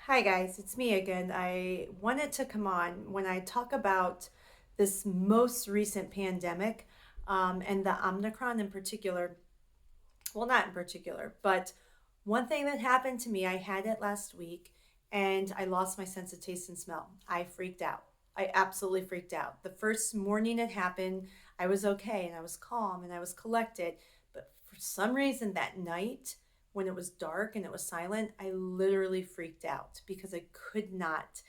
Hi guys, it's me again. I wanted to come on when I talk about this most recent pandemic and the Omicron in particular. Well, not in particular, but one thing that happened to me, I had it last week and I lost my sense of taste and smell. I freaked out. I absolutely freaked out. The first morning it happened, I was okay and I was calm and I was collected. But for some reason that night, when it was dark and it was silent, I literally freaked out because I could not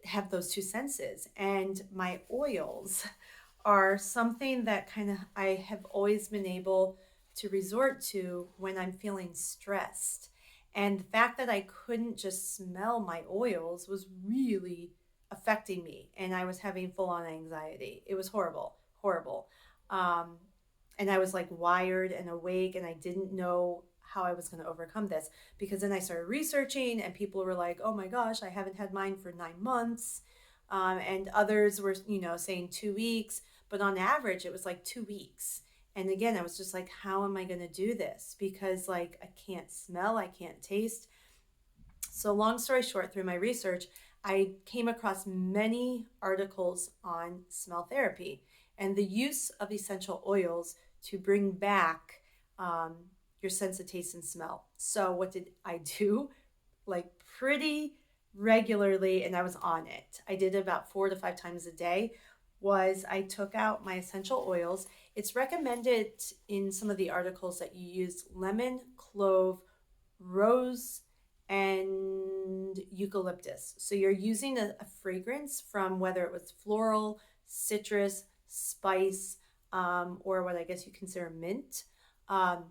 have those two senses. And my oils are something that kind of I have always been able to resort to when I'm feeling stressed. And the fact that I couldn't just smell my oils was really affecting me. And I was having full on anxiety. It was horrible, horrible. Um, and I was like wired and awake, and I didn't know how I was going to overcome this because then I started researching, and people were like, "Oh my gosh, I haven't had mine for 9 months," and others were, saying 2 weeks, but on average, it was like 2 weeks. And again, I was just like, "How am I going to do this?" Because like I can't smell, I can't taste. So, long story short, through my research, I came across many articles on smell therapy and the use of essential oils to bring back um, your sense of taste and smell. So, what did I do? Like, pretty regularly, and I was on it. I did it about 4 to 5 times a day. Was I took out my essential oils. It's recommended in some of the articles that you use lemon, clove, rose, and eucalyptus. So you're using a fragrance from whether it was floral, citrus, spice, or what I guess you consider mint, um,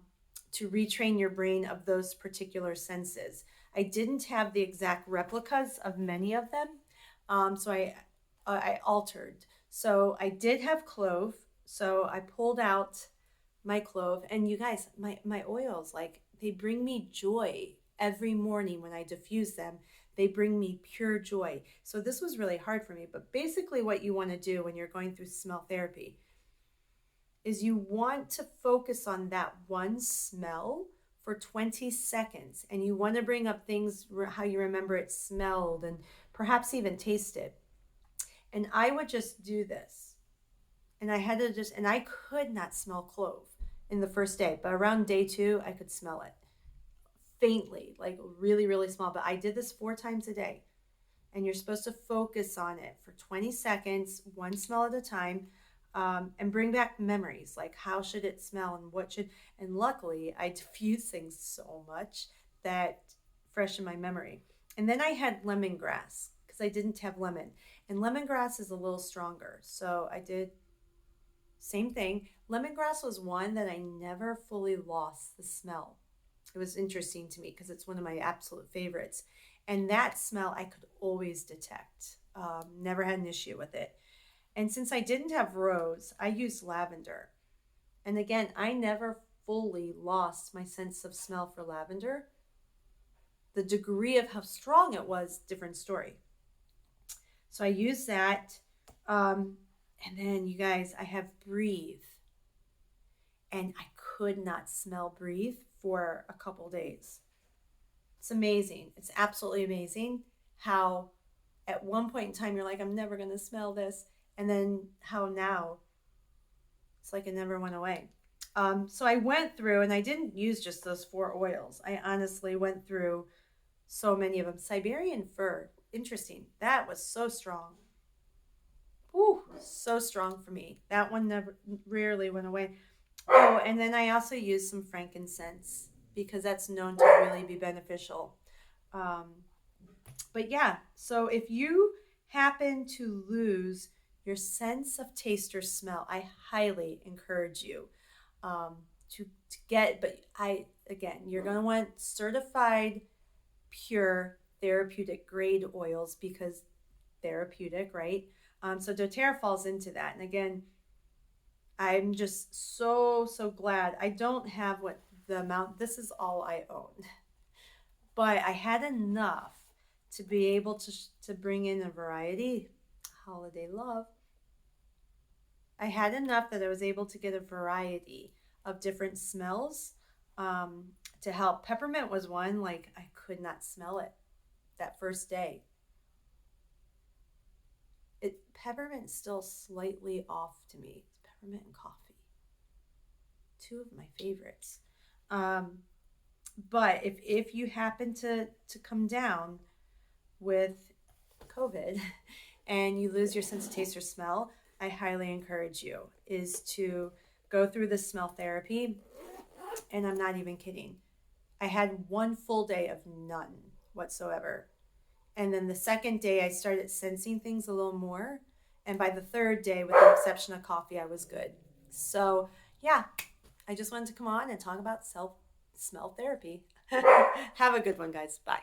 to retrain your brain of those particular senses. I didn't have the exact replicas of many of them, so I altered. So I did have clove. So I pulled out my clove, and you guys, my oils, like, they bring me joy every morning when I diffuse them. They bring me pure joy. So this was really hard for me, but basically what you want to do when you're going through smell therapy is you want to focus on that one smell for 20 seconds, and you want to bring up things how you remember it smelled and perhaps even taste it. And I would just do this, and I had to just, and I could not smell clove in the first day, but around day two, I could smell it faintly, like really, really small. But I did this 4 times a day, and you're supposed to focus on it for 20 seconds, one smell at a time, and bring back memories like how should it smell and what should. And luckily, I diffuse things so much that fresh in my memory. And then I had lemongrass because I didn't have lemon, and lemongrass is a little stronger, so I did same thing. Lemongrass was one that I never fully lost the smell. It was interesting to me because it's one of my absolute favorites. And that smell I could always detect. Never had an issue with it. And since I didn't have rose, I used lavender. And again, I never fully lost my sense of smell for lavender. The degree of how strong it was, different story. So I used that. Um, and then, you guys, I have breathe, and I could not smell breathe for a couple days. It's amazing. It's absolutely amazing how at one point in time you're like, I'm never going to smell this. And then how now it's like it never went away. So I went through, and I didn't use just those 4 oils. I honestly went through so many of them. Siberian fir, interesting. That was so strong. Ooh, so strong for me. That one never, rarely went away. Oh, and then I also use some frankincense because that's known to really be beneficial. Um, but yeah, so if you happen to lose your sense of taste or smell, I highly encourage you um, to get. But again, you're going to want certified, pure, therapeutic grade oils because therapeutic, right? So doTERRA falls into that. And again, I'm just so glad I don't have what the amount. This is all I own, but I had enough to be able to bring in a variety. Holiday love. I had enough that I was able to get a variety of different smells to help. Peppermint was one, like I could not smell it. that first day. Peppermint's still slightly off to me. It's peppermint and coffee, two of my favorites. Um, but if you happen to come down with COVID and you lose your sense of taste or smell, I highly encourage you is to go through the smell therapy. And I'm not even kidding. I had one full day of none whatsoever. And then the second day, I started sensing things a little more. And by the third day, with the exception of coffee, I was good. So, yeah, I just wanted to come on and talk about self smell therapy. Have a good one, guys. Bye.